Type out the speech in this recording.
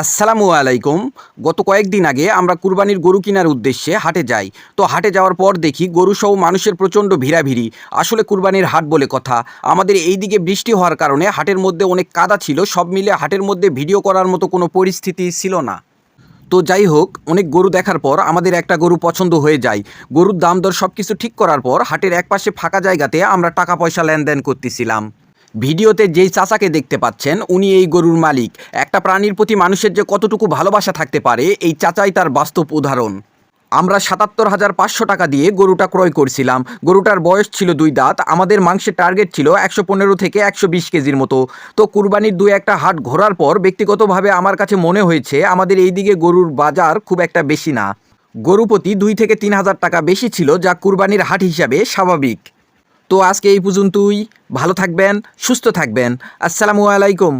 আসসালামু আলাইকুম। গত কয়েকদিন আগে আমরা কুরবানির গরু কেনার উদ্দেশ্যে হাটে যাই। তো হাটে যাওয়ার পর দেখি গরুসহ মানুষের প্রচণ্ড ভিড়াভিড়ি। আসলে কুরবানির হাট বলে কথা। আমাদের এই দিকে বৃষ্টি হওয়ার কারণে হাটের মধ্যে অনেক কাদা ছিল। সব মিলে হাটের মধ্যে ভিডিও করার মতো কোনো পরিস্থিতি ছিল না। তো যাই হোক, অনেক গরু দেখার পর আমাদের একটা গরু পছন্দ হয়ে যায়। গরুর দাম দর সব কিছু ঠিক করার পর হাটের একপাশে ফাঁকা জায়গাতে আমরা টাকা পয়সা লেনদেন করতেছিলাম। ভিডিওতে যেই চাচাকে দেখতে পাচ্ছেন উনি এই গরুর মালিক। একটা প্রাণীর প্রতি মানুষের যে কতটুকু ভালোবাসা থাকতে পারে এই চাচাই তার বাস্তব উদাহরণ। আমরা ৭৭,৫০০ টাকা দিয়ে গরুটা ক্রয় করছিলাম। গরুটার বয়স ছিল ২ দাঁত। আমাদের মাংসের টার্গেট ছিল ১১৫ থেকে ১২০ কেজির মতো। তো কুরবানির ২-১টা হাট ঘোরার পর ব্যক্তিগতভাবে আমার কাছে মনে হয়েছে আমাদের এই দিকে গরুর বাজার খুব একটা বেশি না। গরু প্রতি ২ থেকে ৩ হাজার টাকা বেশি ছিল, যা কুরবানির হাট হিসাবে স্বাভাবিক। তো আজকে এই পর্যন্তই। ভালো থাকবেন, সুস্থ থাকবেন। আসসালামু আলাইকুম।